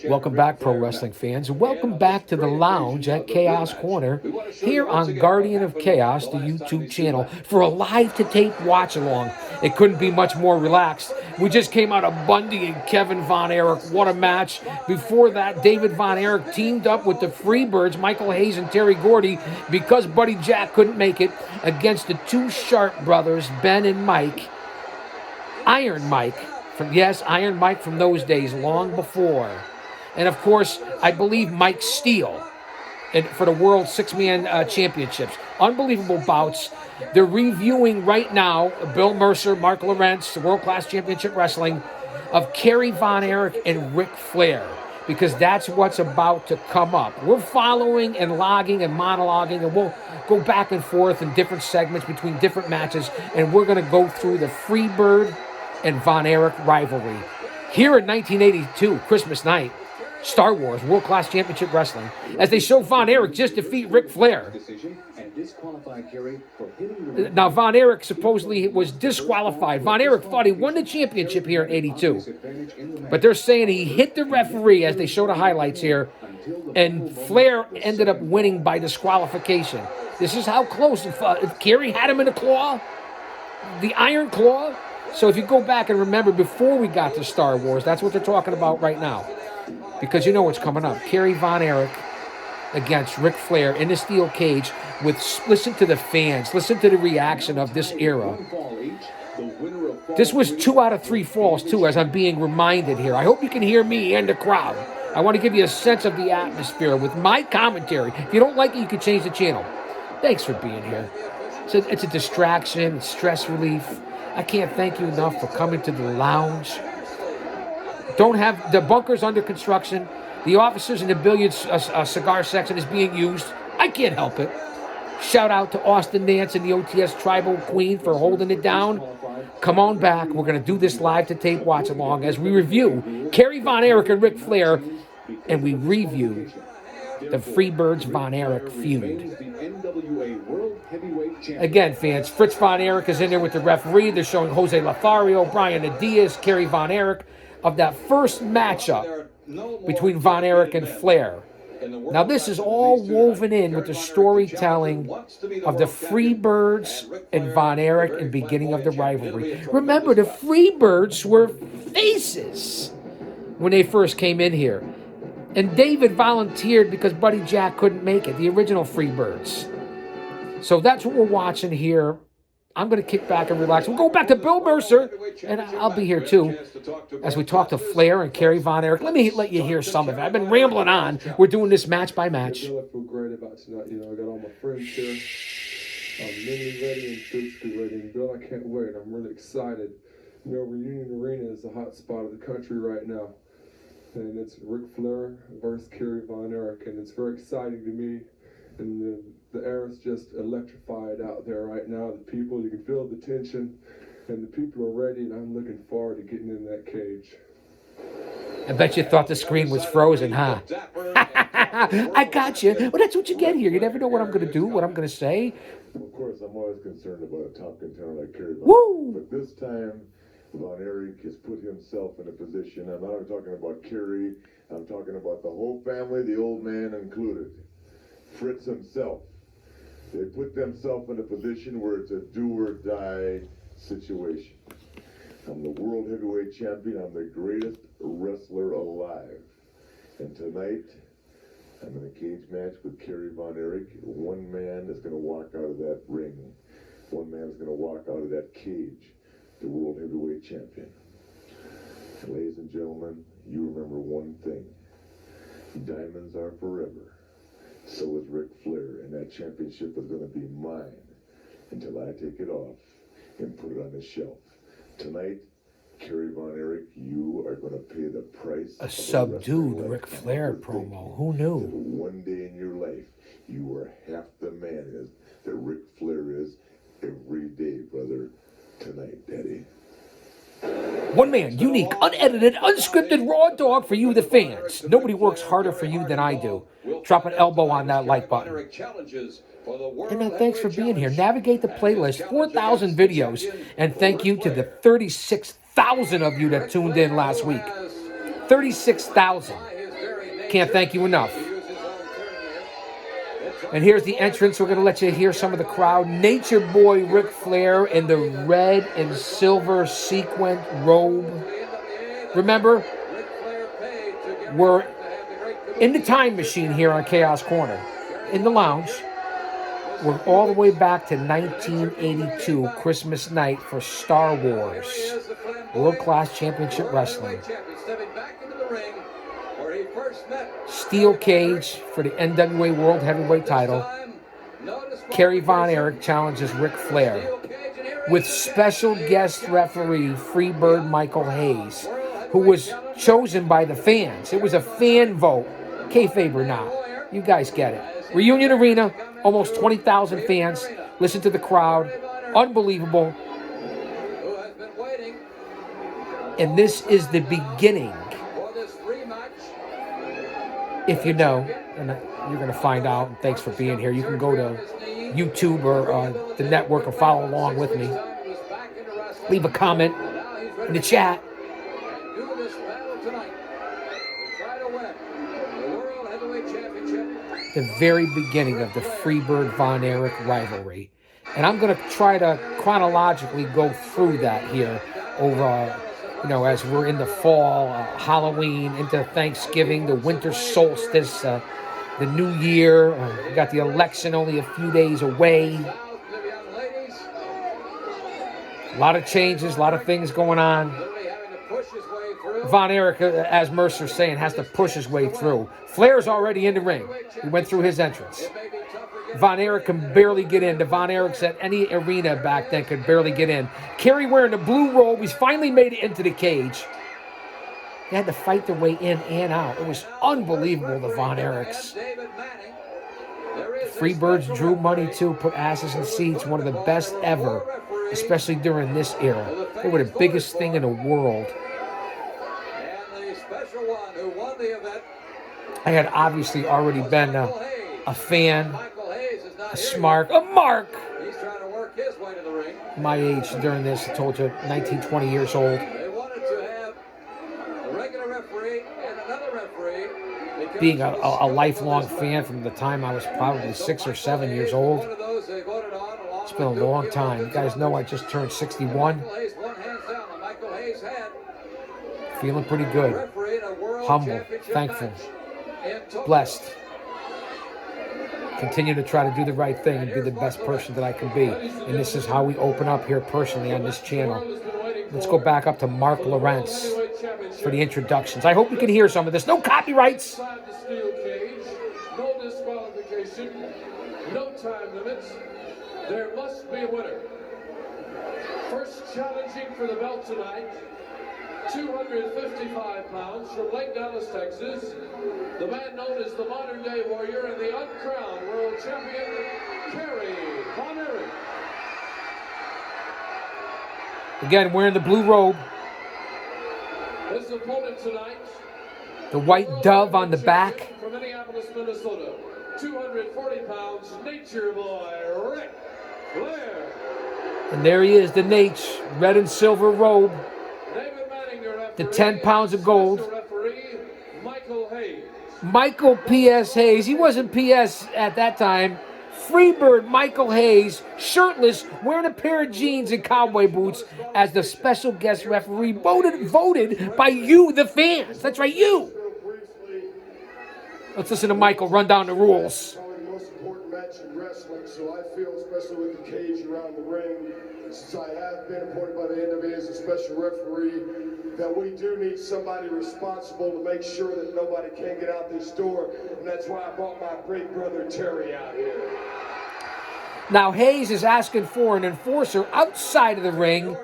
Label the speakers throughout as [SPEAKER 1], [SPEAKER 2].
[SPEAKER 1] Welcome back, pro wrestling fans. Welcome back to the lounge at Chaos Corner here on Guardian of Chaos, the YouTube channel, for a live-to-tape watch-along. It couldn't be much more relaxed. We just came out of Bundy and Kevin Von Erich. What a match. Before that, David Von Erich teamed up with the Freebirds, Michael Hayes and Terry Gordy, because Buddy Jack couldn't make it, against the two Sharp brothers, Ben and Mike. Iron Mike. Iron Mike from those days, long before. And, of course, I believe Mike Steele for the World Six-Man Championships. Unbelievable bouts. They're reviewing right now, Bill Mercer, Mark Lawrence, the World Class Championship Wrestling, of Kerry Von Erich and Ric Flair, because that's what's about to come up. We're following and logging and monologuing, and we'll go back and forth in different segments between different matches, and we're going to go through the Freebird and Von Erich rivalry. Here in 1982, Christmas night, Star Wars World Class Championship Wrestling, as they show Von Erich just defeat Ric Flair. Now, Von Erich supposedly was disqualified. Von Erich thought he won the championship here in 82. But they're saying he hit the referee, as they show the highlights here, and Flair ended up winning by disqualification. This is how close. Kerry had him in the claw, the iron claw. So if you go back and remember, before we got to Star Wars, that's what they're talking about right now. Because you know what's coming up. Kerry Von Erich against Ric Flair in the steel cage. Listen to the fans. Listen to the reaction of this era. This was 2 out of 3 falls, too, as I'm being reminded here. I hope you can hear me and the crowd. I want to give you a sense of the atmosphere with my commentary. If you don't like it, you can change the channel. Thanks for being here. It's a distraction. It's stress relief. I can't thank you enough for coming to the lounge. Don't have the bunkers under construction. The officers in the billiards cigar section is being used. I can't help it. Shout out to Austin Nance and the OTS Tribal Queen for holding it down. Come on back. We're going to do this live to tape watch along as we review Kerry Von Erich and Ric Flair, and we review the Freebirds Von Erich feud. Again, fans, Fritz Von Erich is in there with the referee. They're showing Jose Lothario, Brian Diaz, Kerry Von Erich of that first matchup between Von Erich and Flair. Now, this is all woven in with the storytelling of the Freebirds and Von Erich and beginning of the rivalry. Remember, the Freebirds were faces when they first came in here. And David volunteered because Buddy Jack couldn't make it, the original Freebirds. So that's what we're watching here. I'm going to kick back and relax. We'll go back to Bill Mercer, and I'll be here too, as we talk to Flair and Kerry Von Erich. Let me let you hear some of it. I've been rambling on. We're doing this match by match.
[SPEAKER 2] I feel great about tonight. I got all my friends here. I'm mentally ready and physically ready. And Bill, I can't wait. I'm really excited. Reunion Arena is the hot spot of the country right now. And it's Ric Flair versus Kerry Von Erich, and it's very exciting to me. And the air's just electrified out there right now. The people, you can feel the tension, and the people are ready, and I'm looking forward to getting in that cage.
[SPEAKER 1] I bet you thought the screen was frozen, huh? I got you. Well, that's what you get here. You never know what I'm going to do, what I'm going to say.
[SPEAKER 3] Of course, I'm always concerned about a top contender like Kerry Von
[SPEAKER 1] Woo!
[SPEAKER 3] Erich. But this time, Von Erich has put himself in a position. I'm not talking about Kerry. I'm talking about the whole family, the old man included. Fritz himself. They put themselves in a position where it's a do-or-die situation. I'm the world heavyweight champion. I'm the greatest wrestler alive. And tonight, I'm in a cage match with Kerry Von Erich. One man is going to walk out of that ring. One man is going to walk out of that cage, the world heavyweight champion. And ladies and gentlemen, you remember one thing. Diamonds are forever. So is Ric Flair, and that championship is going to be mine until I take it off and put it on the shelf. Tonight, Kerry Von Erich, you are going to pay the price.
[SPEAKER 1] A subdued Ric Flair promo. Who knew?
[SPEAKER 3] One day in your life, you are half the man that Ric Flair is every day, brother. Tonight, Daddy.
[SPEAKER 1] One man, unique, unedited, unscripted, raw dog for you, the fans. Nobody works harder for you than I do. Drop an elbow on that like button. And thanks for being here. Navigate the playlist, 4,000 videos. And thank you to the 36,000 of you that tuned in last week. 36,000. Can't thank you enough. And here's the entrance. We're going to let you hear some of the crowd. Nature Boy Ric Flair in the red and silver sequin robe. Remember, we're in the time machine here on Chaos Corner, in the lounge. We're all the way back to 1982, Christmas night for Star Wars, World Class Championship Wrestling. Steel cage for the NWA World Heavyweight title. Kerry Von Erich challenges Ric Flair with special guest referee Freebird Michael Hayes, who was chosen by the fans. It was a fan vote. Kayfabe or not. You guys get it. Reunion Arena, almost 20,000 fans. Listen to the crowd. Unbelievable. And this is the beginning. If you know, and you're going to find out, and thanks for being here. You can go to YouTube or the network and follow along with me. Leave a comment in the chat. The very beginning of the Freebird Von Erich rivalry. And I'm going to try to chronologically go through that here over, as we're in the fall, Halloween, into Thanksgiving, the winter solstice, the new year. We got the election only a few days away. A lot of changes, a lot of things going on. Von Erich, as Mercer's saying, has to push his way through. Flair's already in the ring. He went through his entrance. Von Erich can barely get in. The Von Erichs at any arena back then could barely get in. Kerry wearing the blue robe. He's finally made it into the cage. They had to fight their way in and out. It was unbelievable, the Von Erichs. The Freebirds drew money too, put asses in seats. One of the best ever, especially during this era. They were the biggest thing in the world. I had obviously already been a fan, a mark. My age during this, I told you, 19, 20 years old. Being a lifelong fan from the time I was probably 6 or 7 years old. It's been a long time. You guys know I just turned 61. Feeling pretty good. Humble, thankful, blessed. Continue to try to do the right thing and be the best person that I can be. And this is how we open up here personally on this channel. Let's go back up to Mark Lawrence for the introductions. I hope you can hear some of this. No copyrights.
[SPEAKER 2] No disqualification. No time limits. There must be a winner. First challenging for the belt tonight, 255 pounds from Lake Dallas, Texas, the man known as the modern-day warrior and the uncrowned world champion, Kerry Von Erich.
[SPEAKER 1] Again, wearing the blue robe.
[SPEAKER 2] His opponent tonight,
[SPEAKER 1] the white dove on the back.
[SPEAKER 2] From Minneapolis, Minnesota, 240 pounds, Nature Boy Ric Flair.
[SPEAKER 1] And there he is, the Nate, red and silver robe. The 10 pounds of gold. Michael P.S. Hayes. He wasn't P.S. at that time. Freebird Michael Hayes, shirtless, wearing a pair of jeans and cowboy boots as the special guest referee voted by you, the fans. That's right, you. Let's listen to Michael run down the rules.
[SPEAKER 4] Probably the most important match in wrestling, so I feel, especially with the cage around the ring, since I have been appointed by the NWA as a special referee, that we do need somebody responsible to make sure that nobody can get out this door, and that's why I brought my great brother Terry out here.
[SPEAKER 1] Now Hayes is asking for an enforcer outside of the ring,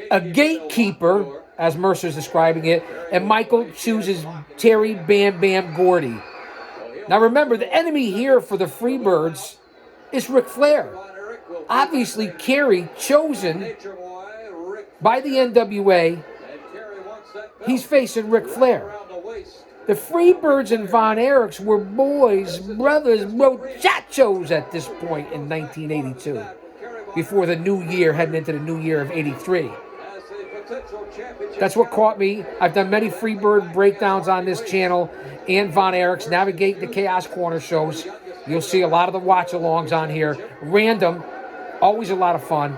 [SPEAKER 1] a gatekeeper, as Mercer's describing it, and Michael chooses Terry Bam Bam Gordy. Now remember, the enemy here for the Freebirds is Ric Flair. Obviously, Kerry, chosen by the NWA, he's facing Ric Flair. The Freebirds and Von Erichs were boys, brothers, muchachos at this point in 1982, before the new year, heading into the new year of 83. That's what caught me. I've done many Freebird breakdowns on this channel and Von Erich's Navigate the Chaos Corner shows. You'll see a lot of the watch-alongs on here. Random, always a lot of fun.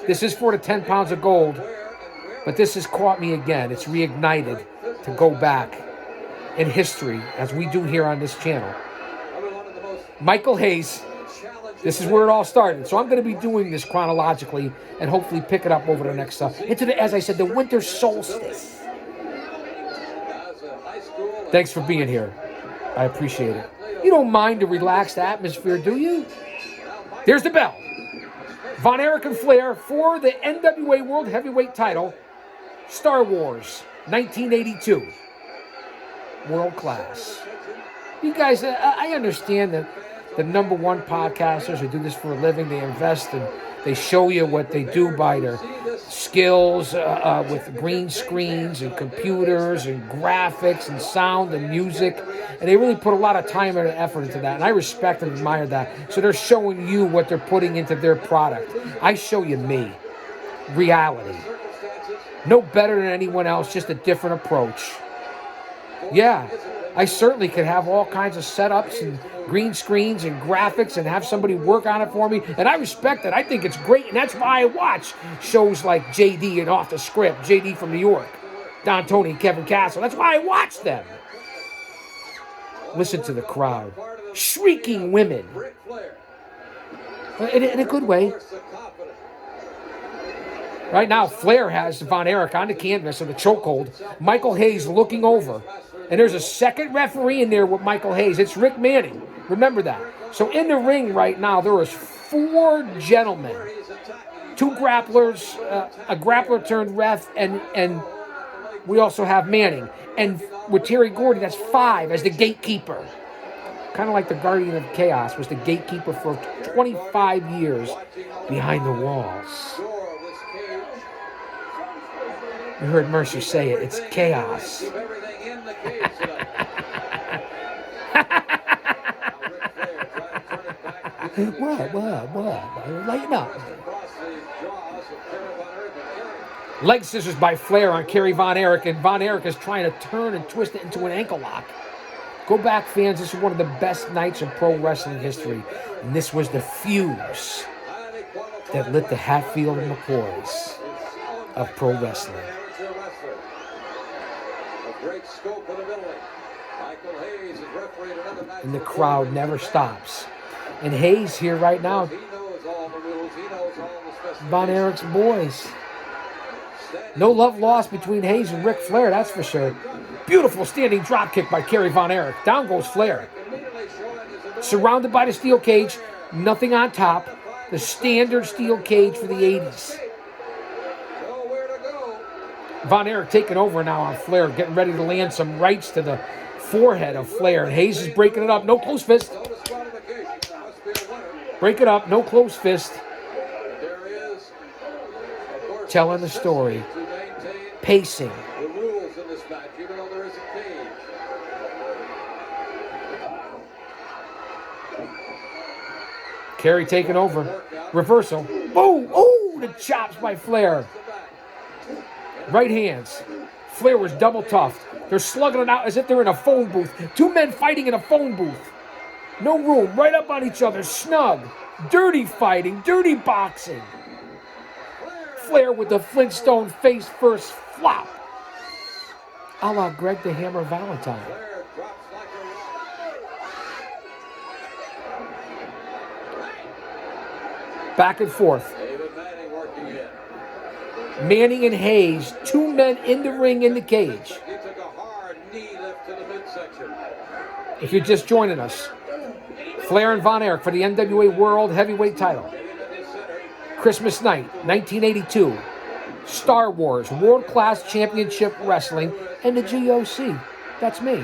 [SPEAKER 1] This is for the 10 pounds of gold, but this has caught me again. It's reignited to go back in history, as we do here on this channel. Michael Hayes, this is where it all started. So I'm going to be doing this chronologically and hopefully pick it up over the next into the, as I said, the winter solstice. Thanks for being here. I appreciate it. You don't mind the relaxed atmosphere, do you? There's the bell. Von Erich and Flair for the NWA World Heavyweight title. Star Wars, 1982. World class. You guys, I understand that the number one podcasters who do this for a living, they invest and they show you what they do by their skills with green screens and computers and graphics and sound and music. And they really put a lot of time and effort into that. And I respect and admire that. So they're showing you what they're putting into their product. I show you me. Reality. No better than anyone else, just a different approach. Yeah, I certainly could have all kinds of setups and green screens and graphics and have somebody work on it for me. And I respect it. I think it's great. And that's why I watch shows like JD and Off the Script, JD from New York, Don Tony and Kevin Castle. That's why I watch them. Listen to the crowd. Shrieking women. In a good way. Right now, Flair has Von Erich on the canvas of the chokehold. Michael Hayes looking over. And there's a second referee in there with Michael Hayes. It's Rick Manning. Remember that. So in the ring right now, there is 4 gentlemen. 2 grapplers, a grappler turned ref, and we also have Manning. And with Terry Gordy, that's 5 as the gatekeeper. Kind of like the Guardian of Chaos was the gatekeeper for 25 years behind the walls. You heard Mercer say it. It's chaos. What? Lighten up. Leg scissors by Flair on Kerry Von Erich, and Von Erich is trying to turn and twist it into an ankle lock. Go back, fans. This is one of the best nights in pro wrestling history, and this was the fuse that lit the Hatfield and McCoys of pro wrestling. And the crowd never stops. And Hayes here right now. Von Erich's boys. No love lost between Hayes and Ric Flair, that's for sure. Beautiful standing drop kick by Kerry Von Erich. Down goes Flair. Surrounded by the steel cage, nothing on top. The standard steel cage for the 80s. Von Erich taking over now on Flair, getting ready to land some rights to the forehead of Flair. And Hayes is breaking it up. No close fist. Break it up. No close fist. Telling the story. Pacing. Kerry taking over. Reversal. Boom! Oh, the chops by Flair. Right hands. Flair was double toughed. They're slugging it out as if they're in a phone booth. 2 men fighting in a phone booth. No room. Right up on each other. Snug. Dirty fighting. Dirty boxing. Flair with the Flintstone face first flop. A la Greg the Hammer Valentine. Back and forth. Manning and Hayes, 2 men in the ring in the cage. If you're just joining us, Flair and Von Erich for the NWA World Heavyweight title. Christmas night, 1982. Star Wars, World Class Championship Wrestling, and the GOC. That's me.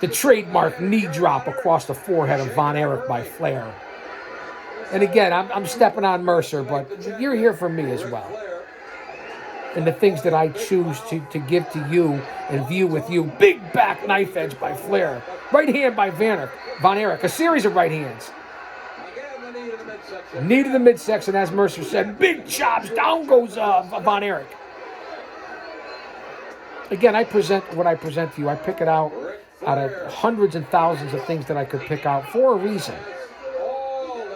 [SPEAKER 1] The trademark knee drop across the forehead of Von Erich by Flair. And again, I'm stepping on Mercer, but you're here for me as well. And the things that I choose to give to you and view with you. Big back knife edge by Flair. Right hand by Von Erich. A series of right hands. Knee to the midsection, as Mercer said. Big chops. Down goes Von Erich. Again, I present what I present to you. I pick it out of hundreds and thousands of things that I could pick out for a reason.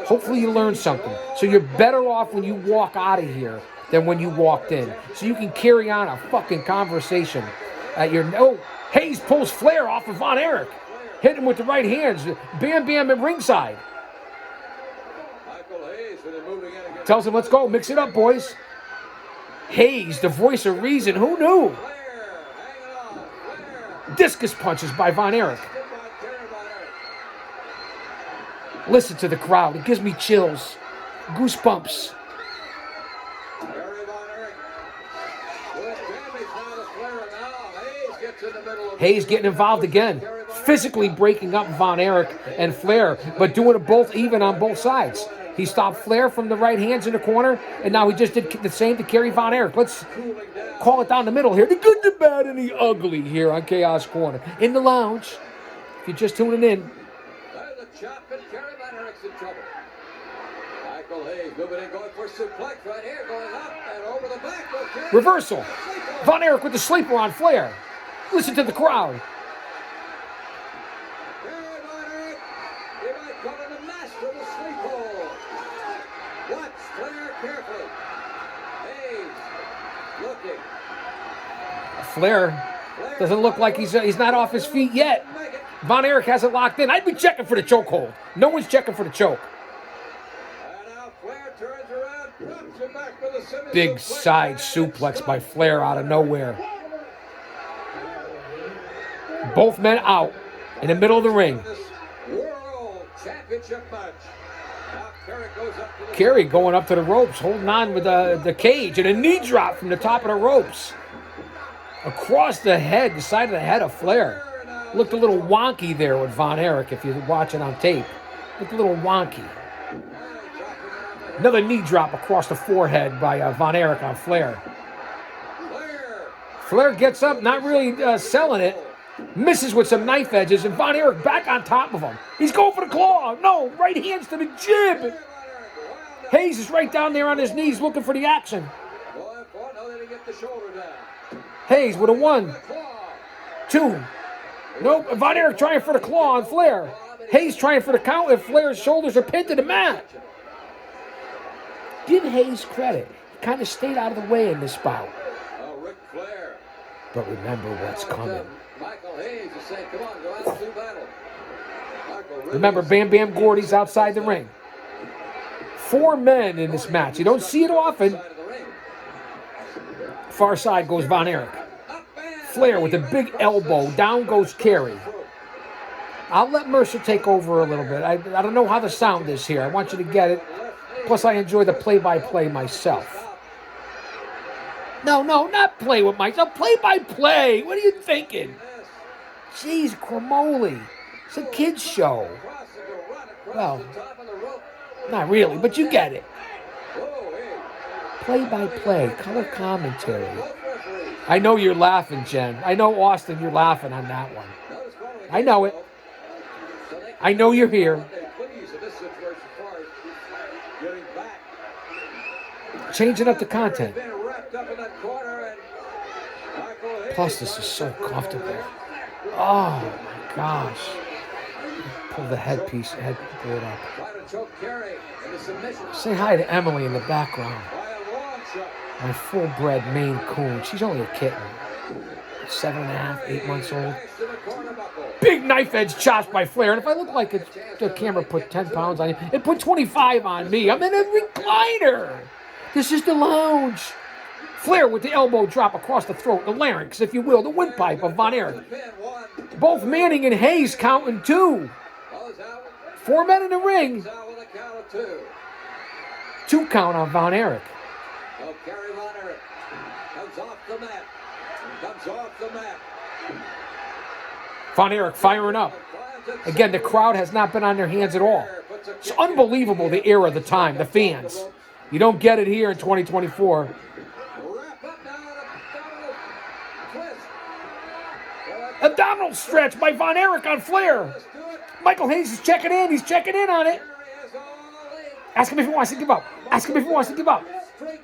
[SPEAKER 1] Hopefully you learn something. So you're better off when you walk out of here than when you walked in. So you can carry on a fucking conversation at your... Oh, Hayes pulls Flair off of Von Erich. Hit him with the right hands. Bam Bam at ringside. Tells him, let's go. Mix it up, boys. Hayes, the voice of reason. Who knew? Discus punches by Von Erich. Listen to the crowd. It gives me chills. Goosebumps. Hayes getting involved again. Physically breaking up Von Erich and Flair, but doing it both even on both sides. He stopped Flair from the right hands in the corner, and now he just did the same to Kerry Von Erich. Let's call it down the middle here. The good, the bad, and the ugly here on Chaos Corner. In the lounge, if you're just tuning in. Reversal. Von Erich with the sleeper on Flair. Listen to the crowd. Flair doesn't look like he's not off his feet yet. Von Erich has it locked in. I'd be checking for the chokehold. No one's checking for the choke. Big side suplex by Flair out of nowhere. Both men out in the middle of the ring. Kerry going up to the ropes, holding on with the cage, and a knee drop from the top of the ropes. Across the head, the side of the head of Flair. Looked a little wonky there with Von Erich if you're watching on tape. Looked a little wonky. Another knee drop across the forehead by Von Erich on Flair. Flair gets up, not really selling it. Misses with some knife edges, and Von Erich back on top of him. He's going for the claw. No, right hands to the jib. Hayes is right down there on his knees looking for the action. Hayes with a 1, 2. Nope, Von Erich trying for the claw on Flair. Hayes trying for the count if Flair's shoulders are pinned to the mat. Give Hayes credit. He kind of stayed out of the way in this bout. But remember what's coming. Remember, Bam Bam Gordy's outside the ring. 4 men in this match. You don't see it often. Far side goes Von Erich. Flair with a big elbow. Down goes Kerry. I'll let Mercer take over a little bit. I don't know how the sound is here. I want you to get it. Plus, I enjoy the play-by-play myself. No, not play with myself. Play-by-play. What are you thinking? Jeez, Cremoli. It's a kid's show. Well, not really, but you get it. Play-by-play, color commentary. I know you're laughing, Jen. I know, Austin, you're laughing on that one. I know it. I know you're here. Changing up the content. Plus, this is so comfortable. Oh, my gosh. Pull the headboard up. Say hi to Emily in the background. My full-bred Maine Coon. She's only a kitten. 7.5, 8 months old. Big knife edge chops by Flair. And if I look like the camera put 10 pounds on you, it put 25 on me. I'm in a recliner. This is the lounge. Flair with the elbow drop across the throat, the larynx, if you will, the windpipe of Von Erich. Both Manning and Hayes counting 2. 4 men in the ring. 2 count on Von Erich. Von Erich firing up. Again, the crowd has not been on their hands at all. It's unbelievable, the era of the time, the fans. You don't get it here in 2024. Abdominal stretch by Von Erich on Flair. Michael Hayes is checking in. He's checking in on it. Ask him if he wants to give up. Ask him if he wants to give up.
[SPEAKER 5] Straight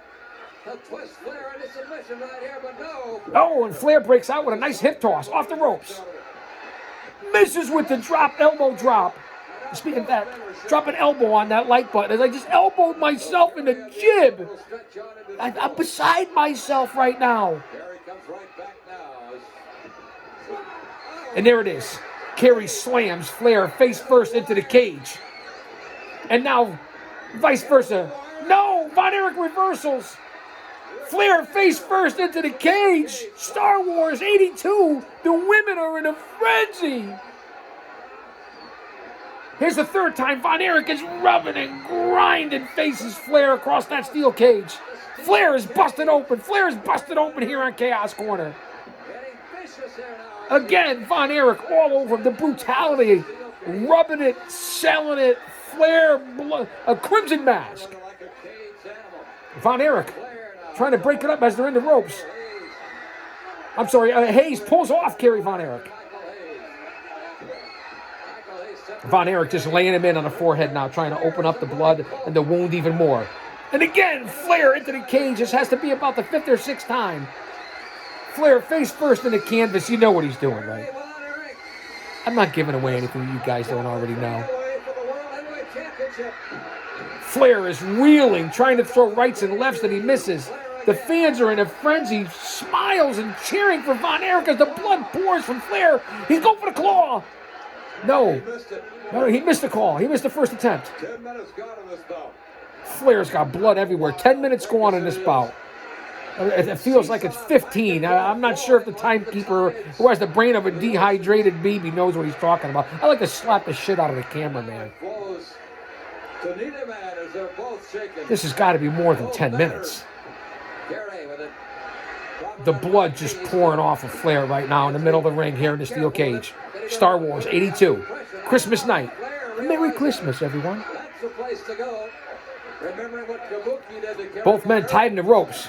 [SPEAKER 5] to twist Flair into submission right here, but no.
[SPEAKER 1] Oh, and Flair breaks out with a nice hip toss off the ropes. Misses with the drop, elbow drop. Speaking of that, drop an elbow on that like button as I just elbowed myself in the jib. I'm beside myself right now.
[SPEAKER 5] Kerry comes right back now.
[SPEAKER 1] And there it is. Kerry slams Flair face first into the cage. And now, vice versa. No, Von Erich reversals. Flair face first into the cage. Star Wars 82. The women are in a frenzy. Here's the third time Von Erich is rubbing and grinding faces Flair across that steel cage. Flair is busted open. Flair is busted open here on Chaos Corner.
[SPEAKER 5] Getting vicious here now.
[SPEAKER 1] Again, Von Erich all over him. The brutality. Rubbing it, selling it. Flair, a crimson mask.
[SPEAKER 5] Like a caged animal.
[SPEAKER 1] Von Erich
[SPEAKER 5] Flair now.
[SPEAKER 1] trying to break it up as they're in the ropes. I'm sorry, Hayes pulls off Kerry Von Erich.
[SPEAKER 5] Michael Hayes set
[SPEAKER 1] Von Erich just laying him in on the forehead now, trying to open up the blood and the wound even more. And again, Flair into the cage. This has to be about the fifth or sixth time. Flair face first in the canvas. You know what he's doing, right?
[SPEAKER 5] Von Erich.
[SPEAKER 1] I'm not giving away anything you guys don't already know.
[SPEAKER 5] Away for the World Heavyweight Championship.
[SPEAKER 1] Flair is reeling, trying to throw rights and lefts that he misses. The fans are in a frenzy, smiles and cheering for Von Erich as the blood pours from Flair. He's going for the claw. No,
[SPEAKER 5] Missed it.
[SPEAKER 1] no, he missed the call. He missed the first attempt.
[SPEAKER 5] 10 minutes gone in this bout.
[SPEAKER 1] Flair's got blood everywhere. 10 minutes gone in this bout. It feels like it's 15. I'm not sure if the timekeeper, who has the brain of a dehydrated baby, knows what he's talking about. I like to slap the shit out of the cameraman.
[SPEAKER 5] Flows to neither man as they're both shaking.
[SPEAKER 1] This has got to be more than 10 minutes.
[SPEAKER 5] Kerry with it.
[SPEAKER 1] The blood just pouring off of Flair right now in the middle of the ring here in the steel cage. Star Wars 82. Christmas night. Merry Christmas, everyone.
[SPEAKER 5] That's the place to go. Remembering what Kabuki did to Kerry.
[SPEAKER 1] Both men tied in the ropes.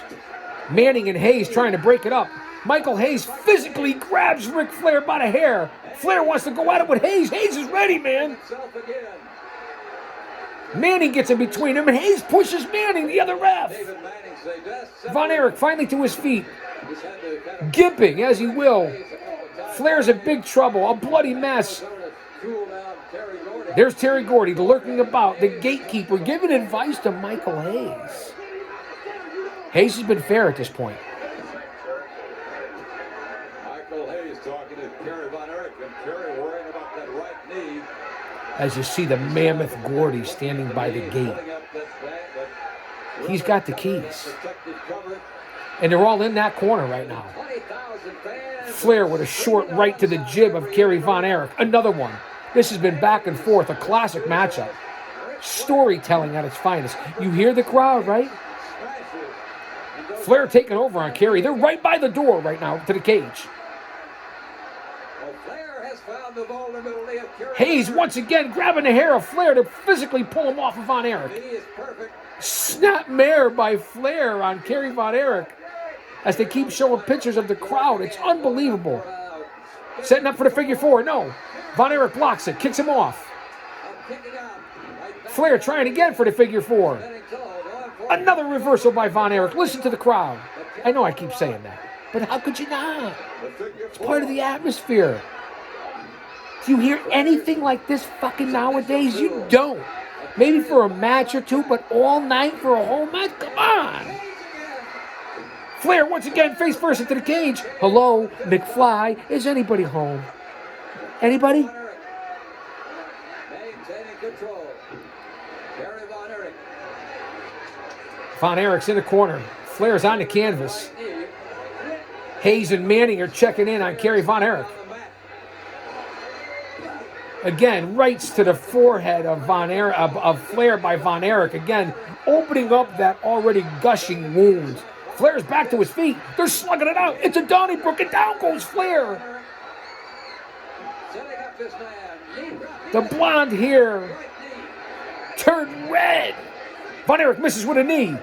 [SPEAKER 1] Manning and Hayes trying to break it up. Michael Hayes physically grabs Ric Flair by the hair. Flair wants to go at it with Hayes. Hayes is ready, man.
[SPEAKER 5] Himself again.
[SPEAKER 1] Manning gets in between him, and Hayes pushes Manning, the other ref.
[SPEAKER 5] David Manning say that's
[SPEAKER 1] Von Erich finally to his feet,
[SPEAKER 5] He's had to kind of
[SPEAKER 1] gimping as he will. Flair's in big trouble, a bloody mess.
[SPEAKER 5] sort of cool down Terry Gordy.
[SPEAKER 1] There's Terry Gordy lurking about, the gatekeeper, giving advice to Michael Hayes. Hayes has been fair at this point.
[SPEAKER 5] Michael Hayes talking to Kerry Von Erich, and Kerry worrying about that right knee.
[SPEAKER 1] As you see the mammoth Gordy standing by the gate.
[SPEAKER 5] Putting up that bag, that
[SPEAKER 1] He's got the keys.
[SPEAKER 5] protective cover.
[SPEAKER 1] And they're all in that corner right now.
[SPEAKER 5] 20,000 fans.
[SPEAKER 1] Flair with a short right to the jib of Kerry Von Erich. Another one. This has been back and forth, a classic matchup. Storytelling at its finest. You hear the crowd, right? Flair taking over on Kerry. They're right by the door right now to the cage.
[SPEAKER 5] Well, Flair has found the vulnerability of Kerry.
[SPEAKER 1] Hayes once again grabbing the hair of Flair to physically pull him off of Von Erich.
[SPEAKER 5] He is perfect.
[SPEAKER 1] Snapmare by Flair on Kerry Von Erich as they keep showing pictures of the crowd. It's unbelievable. Setting up for the figure four. No. Von Erich blocks it, kicks him off.
[SPEAKER 5] Kicking out. Right back.
[SPEAKER 1] Flair trying again for the figure four.
[SPEAKER 5] Getting tall, going for it.
[SPEAKER 1] Another reversal by Von Erich. Listen to the crowd. I know I keep saying that, but how could you not? It's part of the atmosphere. Do you hear anything like this fucking nowadays? You don't. Maybe for a match or two, but all night for a whole match? Come on. Flair once again face first into the cage. Hello, McFly. Is anybody home? Anybody?
[SPEAKER 5] Von Erich. Maintaining control. Kerry Von Erich.
[SPEAKER 1] Von Erich's in the corner. Flair's on the canvas.
[SPEAKER 5] Knee.
[SPEAKER 1] Hayes and Manning are checking in on Kerry Von Erich.
[SPEAKER 5] On the mat.
[SPEAKER 1] Again, rights to the forehead of of Flair by Von Erich. Again, opening up that already gushing wound. Flair's back to his feet. They're slugging it out. It's a Donnybrook, and down goes Flair.
[SPEAKER 5] Setting up this man. Knee drop.
[SPEAKER 1] The blonde hair
[SPEAKER 5] Right knee.
[SPEAKER 1] turned red. Von Erich misses with a knee.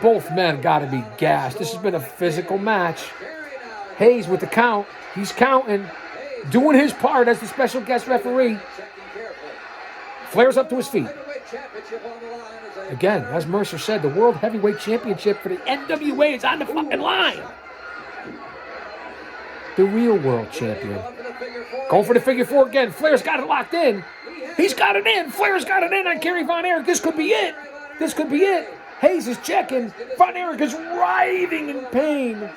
[SPEAKER 1] Both men got to be gassed. This has been a physical match.
[SPEAKER 5] Kerry now.
[SPEAKER 1] Hayes with the count. He's counting, doing his part as the special guest referee.
[SPEAKER 5] Checking carefully.
[SPEAKER 1] Flair's up to his feet.
[SPEAKER 5] Heavyweight
[SPEAKER 1] Again, as Mercer said, the World Heavyweight Championship for the NWA is on the fucking line. The real world champion. Going for the figure four again. Flair's got it locked in. He's got it in. Flair's got it in on Kerry Von Erich. This could be it. This could be it. Hayes is checking. Von Erich is writhing in pain.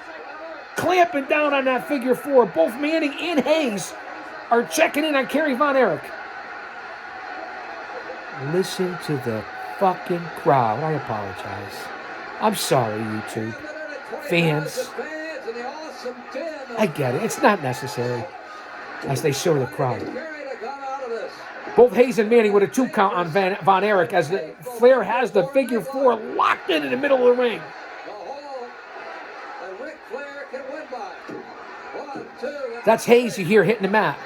[SPEAKER 1] Clamping down on that figure four. Both Manning and Hayes are checking in on Kerry Von Erich. Listen to the fucking crowd. I apologize. I'm sorry, YouTube. Fans. I get it. It's not necessary. As they show the crowd. Both Hayes and Manning with a 2 count on Von Erich as Flair has the figure four locked in the middle of the ring. That's Hayes you hear hitting the mat.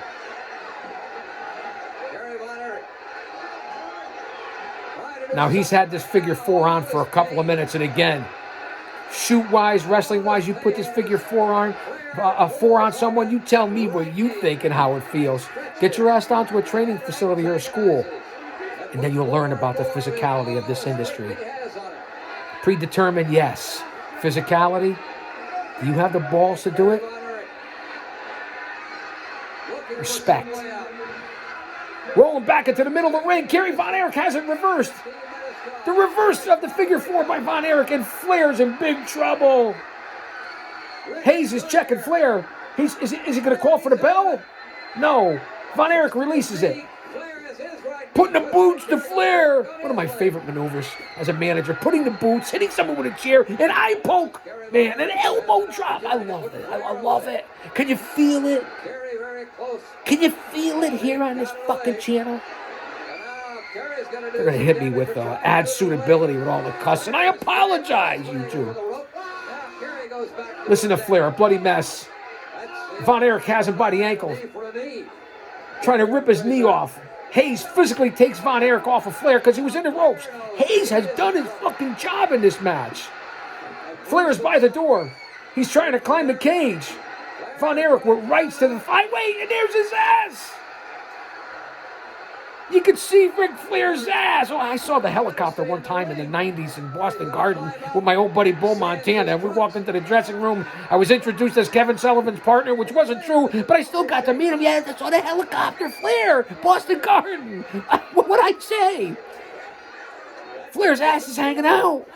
[SPEAKER 1] Now he's had this figure four on for a couple of minutes, and again, shoot-wise, wrestling-wise, you put this figure four on someone, you tell me what you think and how it feels. Get your ass down to a training facility or a school, and then you'll learn about the physicality of this industry. Predetermined, yes. Physicality, do you have the balls to do it? Respect. Rolling back into the middle of the ring, Kerry Von Erich has it reversed. The reverse of the figure four by Von Erich, and Flair's in big trouble. Hayes is checking Flair. Is he going to call for the bell? No. Von Erich releases it. Putting the boots to Flair. One of my favorite maneuvers as a manager. Putting the boots, hitting someone with a chair, an eye poke. Man, an elbow drop. I love it. I love it. Can you feel it? Can you feel it here on this fucking channel? They're going to hit me with ad suitability with all the cussing. I apologize, YouTube. Listen to Flair, a bloody mess. Von Erich has him by the ankle. Trying to rip his knee off. Hayes physically takes Von Erich off of Flair because he was in the ropes. Hayes has done his fucking job in this match. Flair is by the door. He's trying to climb the cage. Von Erich with rights to the fight. Wait, and there's his ass. You could see Ric Flair's ass. Oh, I saw the helicopter one time in the 90s in Boston Garden with my old buddy Bull Montana. We walked into the dressing room. I was introduced as Kevin Sullivan's partner, which wasn't true, but I still got to meet him. Yeah, I saw the helicopter. Flair, Boston Garden. What would I say? Flair's ass is hanging out.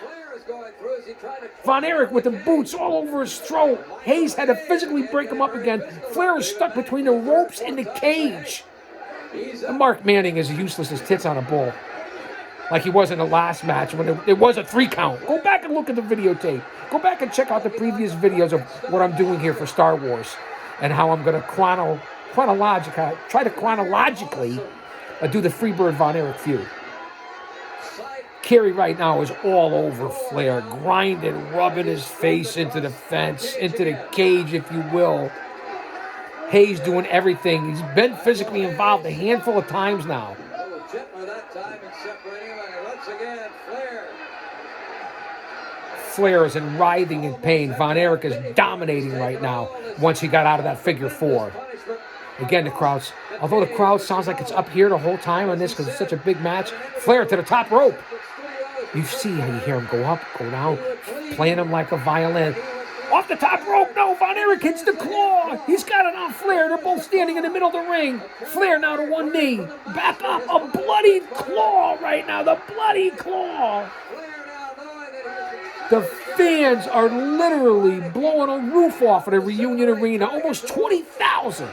[SPEAKER 1] Von Erich with the boots all over his throat. Hayes had to physically break him up again. Flair was stuck between the ropes and the cage. And Mark Manning is useless as tits on a bull. Like he was in the last match when it was a 3 count. Go back and look at the videotape. Go back and check out the previous videos of what I'm doing here for Star Wars. And how I'm going to try to chronologically do the Freebird Von Erich feud. Kerry right now is all over Flair, grinding, rubbing his face into the fence, into the cage, if you will. Hayes doing everything. He's been physically involved a handful of times now. Flair is in writhing in pain. Von Erich is dominating right now once he got out of that figure four. Again, although the crowd sounds like it's up here the whole time on this because it's such a big match, Flair to the top rope. You see how you hear him go up, go down, playing him like a violin. Off the top rope, no, Von Erich hits the claw. He's got it on Flair. They're both standing in the middle of the ring. Flair now to one knee. Back up, a bloody claw right now, the bloody claw. The fans are literally blowing a roof off of the Reunion Arena, almost 20,000.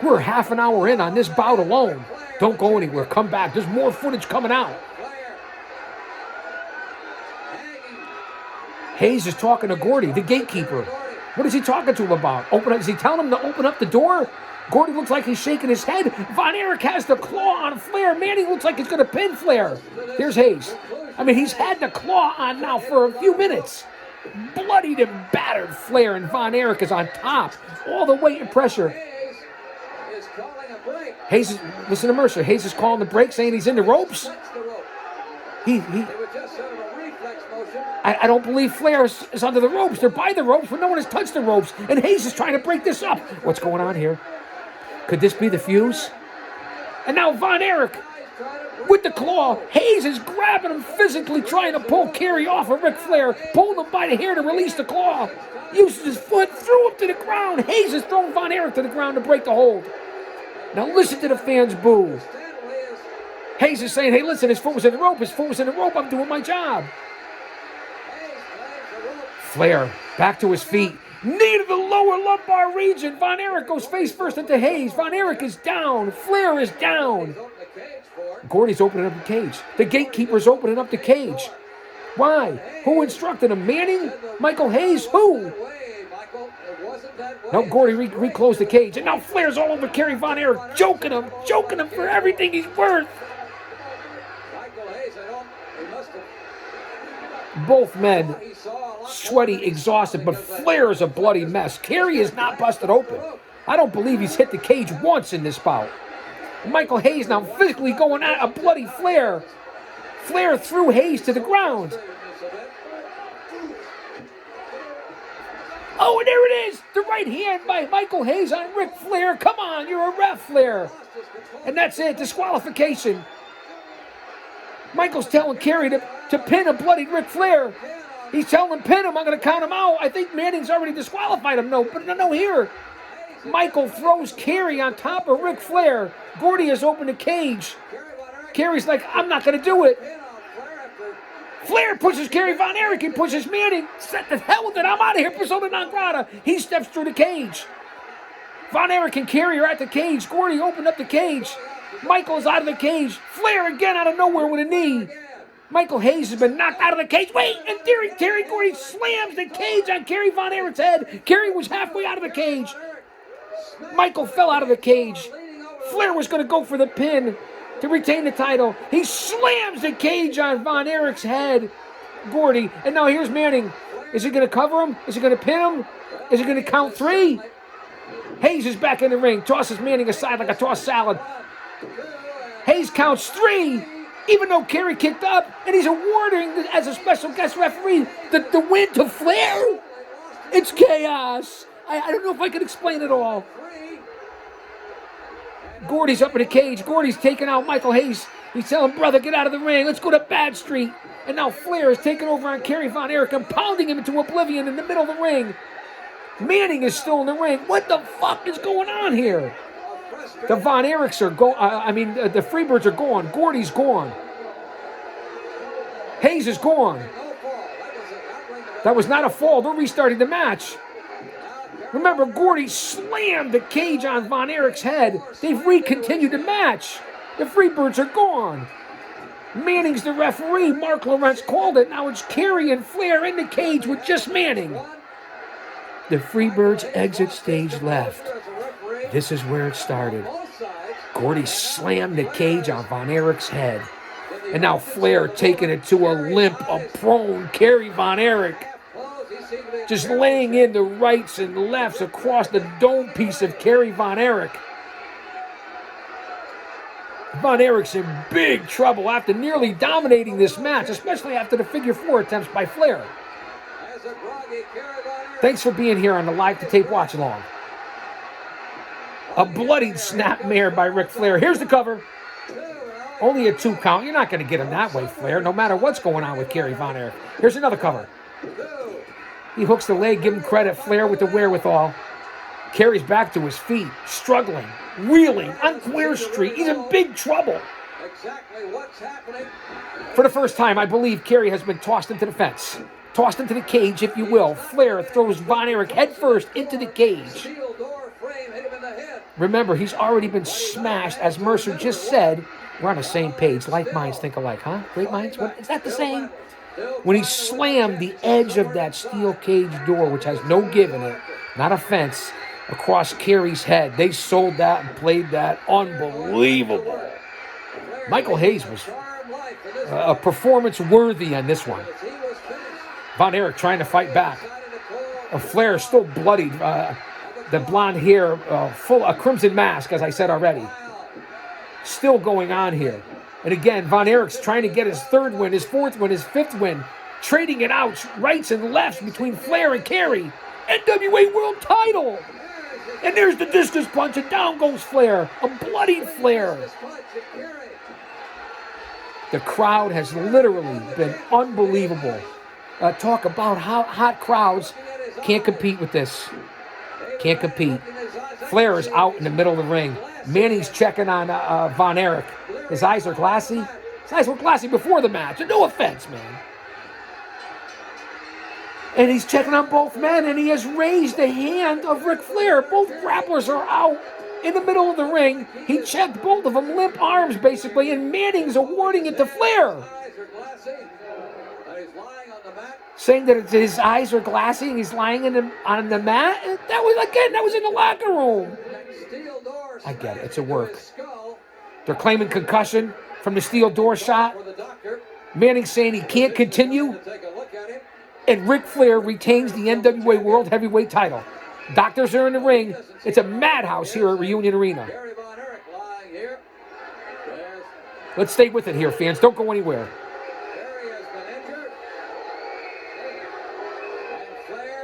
[SPEAKER 1] We're half an hour in on this bout alone. Don't go anywhere, come back. There's more footage coming out. Hayes is talking to Gordy, the gatekeeper. What is he talking to him about? Is he telling him to open up the door? Gordy looks like he's shaking his head. Von Erich has the claw on Flair. Manning looks like he's going to pin Flair. There's Hayes. I mean, he's had the claw on now for a few minutes. Bloodied and battered Flair, and Von Erich is on top. All the weight and pressure. Hayes, listen to Mercer. Hayes is calling the break, saying he's in the ropes. I don't believe Flair is under the ropes. They're by the ropes, but no one has touched the ropes. And Hayes is trying to break this up. What's going on here? Could this be the fuse? And now Von Erich with the claw. Hayes is grabbing him physically, trying to pull Kerry off of Ric Flair, pulling him by the hair to release the claw. Uses his foot, threw him to the ground. Hayes has thrown Von Erich to the ground to break the hold. Now listen to the fans boo. Hayes is saying, hey, listen, his foot was in the rope. His foot was in the rope. I'm doing my job. Flair back to his feet. Knee to the lower lumbar region. Von Erich goes face first into Hayes. Von Erich is down. Flair is down. Gordy's opening up the cage. The gatekeeper's opening up the cage. Why? Who instructed him? Manning? Michael Hayes? Who? Now Gordy reclosed the cage. And now Flair's all over Kerry Von Erich, joking him for everything he's worth. Both men sweaty, exhausted, but Flair is a bloody mess. Kerry is not busted open. I don't believe he's hit the cage once in this bout. Michael Hayes now physically going at a bloody Flair. Flair threw Hayes to the ground. Oh, and there it is. The right hand by Michael Hayes on Ric Flair. Come on, you're a ref, Flair. And that's it, disqualification. Michael's telling Kerry to pin a bloody Ric Flair. He's telling him, pin him, I'm going to count him out. I think Manning's already disqualified him. No, here. Michael throws Kerry on top of Ric Flair. Gordy has opened the cage. Kerry's like, I'm not going to do it. Flair pushes Kerry Von Erich and pushes Manning. Set the hell with it. I'm out of here, persona non grata. He steps through the cage. Von Erich and Kerry are at the cage. Gordy opened up the cage. Michael's out of the cage. Flair again out of nowhere with a knee. Michael Hayes has been knocked out of the cage. Wait, and Terry Gordy slams the cage on Kerry Von Erich's head. Kerry was halfway out of the cage. Michael fell out of the cage. Flair was going to go for the pin to retain the title. He slams the cage on Von Erich's head, Gordy. And now here's Manning. Is he going to cover him? Is he going to pin him? Is he going to count three? Hayes is back in the ring. Tosses Manning aside like a tossed salad. Hayes counts three, even though Kerry kicked up, and he's awarding, as a special guest referee, the win to Flair. It's chaos. I don't know if I can explain it all. Gordy's up in the cage. Gordy's taking out Michael Hayes. He's telling, brother, get out of the ring. Let's go to Bad Street. And now Flair is taking over on Kerry Von Erich and pounding him into oblivion in the middle of the ring. Manning is still in the ring. What the fuck is going on here? The Von Erichs are the Freebirds are gone. Gordy's gone. Hayes is gone. That was not a fall. They're restarting the match. Remember, Gordy slammed the cage on Von Erich's head. They've recontinued the match. The Freebirds are gone. Manning's the referee. Mark Lawrence called it. Now it's Kerry and Flair in the cage with just Manning. The Freebirds exit stage left. This is where it started. Gordy slammed the cage on Von Erich's head. And now Flair taking it to a limp, a prone Kerry Von Erich. Just laying in the rights and lefts across the dome piece of Kerry Von Erich. Von Erich's in big trouble after nearly dominating this match, especially after the figure four attempts by Flair. Thanks for being here on the Live to Tape Watch Along. A bloodied snapmare by Ric Flair. Here's the cover. Only a 2 count. You're not going to get him that way, Flair, no matter what's going on with Kerry Von Erich. Here's another cover. He hooks the leg, give him credit. Flair with the wherewithal. Kerry's back to his feet, struggling, reeling on Queer Street. He's in big trouble.
[SPEAKER 5] Exactly what's happening.
[SPEAKER 1] For the first time, I believe Kerry has been tossed into the fence. Tossed into the cage, if you will. Flair throws Von Erich headfirst into the cage.
[SPEAKER 5] Steel door frame hit him in the head.
[SPEAKER 1] Remember, he's already been smashed, as Mercer just said. We're on the same page. Like minds think alike, huh? Great minds? What, is that the same? When he slammed the edge of that steel cage door, which has no give in it, not a fence, across Kerry's head. They sold that and played that unbelievable. Michael Hayes was a performance worthy on this one. Von Erich trying to fight back. Flair still bloodied. The blonde hair, full a crimson mask, as I said already. Still going on here. And again, Von Erich's trying to get his third win, his fourth win, his fifth win. Trading it out, rights and lefts between Flair and Kerry. NWA World Title. And there's the discus punch, and down goes Flair. A bloodied Flair. The crowd has literally been unbelievable. Talk about how hot crowds can't compete with this. Can't compete. Flair is out in the middle of the ring. Manning's checking on Von Erich. His eyes are glassy. His eyes were glassy before the match. And no offense, man. And he's checking on both men, and he has raised the hand of Ric Flair. Both grapplers are out in the middle of the ring. He checked both of them, limp arms basically, and Manning's awarding it to Flair. Saying that his eyes are glassy and he's lying on the mat. That was in the locker room. I get it. It's a work. They're claiming concussion from the steel door shot. Manning saying he can't continue. And Ric Flair retains the NWA World Heavyweight title. Doctors are in the ring. It's a madhouse here at Reunion Arena. Let's stay with it here, fans. Don't go anywhere.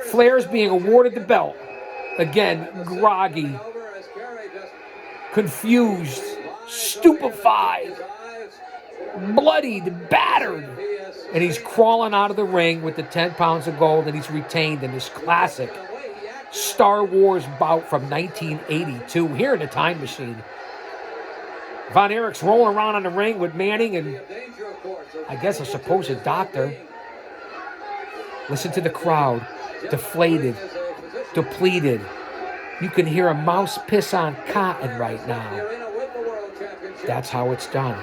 [SPEAKER 1] Flair's being awarded the belt. Again, groggy, confused, stupefied, bloodied, battered. And he's crawling out of the ring with the 10 pounds of gold, and he's retained in this classic Star Wars bout from 1982 here in the Time Machine. Von Erich's rolling around on the ring with Manning and I guess a supposed doctor. Listen to the crowd. Deflated, depleted. You can hear a mouse piss on cotton right now. That's how it's done.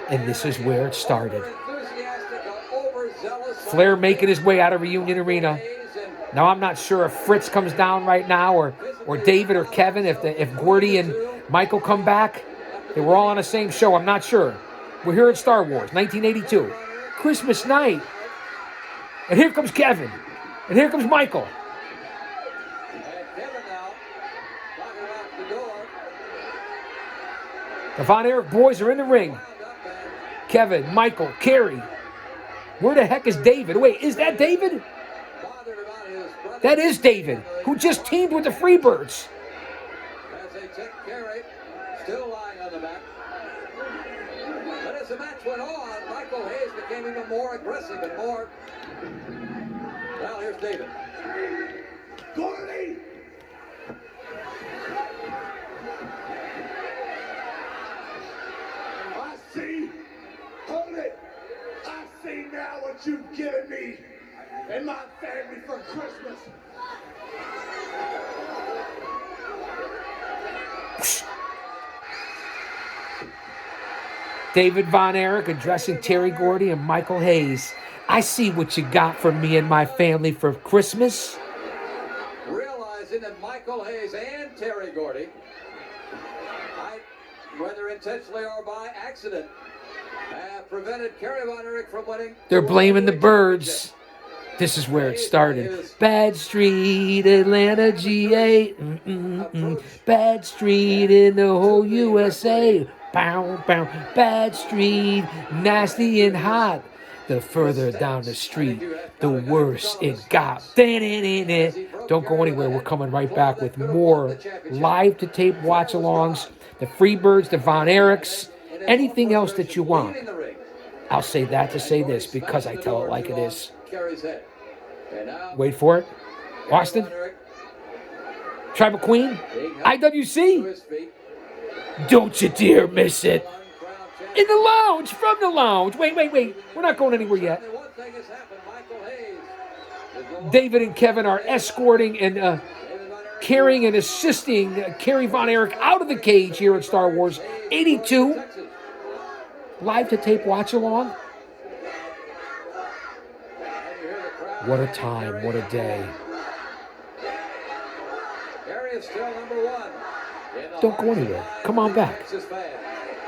[SPEAKER 1] And this is where it started. Flair making his way out of Reunion Arena. Now I'm not sure if Fritz comes down right now or David or Kevin, if Gordy and Michael come back. They were all on the same show. I'm not sure. We're here at Star Wars, 1982. Christmas night. And here comes Kevin. And here comes Michael. The Von Erich boys are in the ring. Kevin, Michael, Kerry. Where the heck is David? Wait, is that David? That is David, who just teamed with the Freebirds.
[SPEAKER 5] As they take Kerry, still lying on the mat. But as the match went on, Michael Hayes became even more aggressive and more. Well, here's David.
[SPEAKER 4] Gordy! I see. Hold it. I see now what you've given me and my family for Christmas.
[SPEAKER 1] David Von Erich addressing Terry Gordy and Michael Hayes. I see what you got for me and my family for Christmas.
[SPEAKER 5] Realizing that Michael Hayes and Terry Gordy, whether intentionally or by accident, have prevented Kerry Von Erich from winning.
[SPEAKER 1] They're blaming the birds. This is where it started. Bad Street, Atlanta, GA. Bad Street in the whole USA. Bow, bow. Bad Street, nasty and hot. The further down the street, the worse it got. Don't go anywhere. We're coming right back with more live to tape watch-alongs, the Freebirds, the Von Erichs, anything else that you want. I'll say that to say this because I tell it like it is. Wait for it. Austin? Tribal Queen? IWC? Don't you dare miss it. In the lounge, from the lounge. Wait. We're not going anywhere yet. David and Kevin are escorting and carrying and assisting Kerry Von Erich out of the cage here at Star Wars 82. Live to tape watch along. What a time, what a day. Don't go anywhere. Come on back.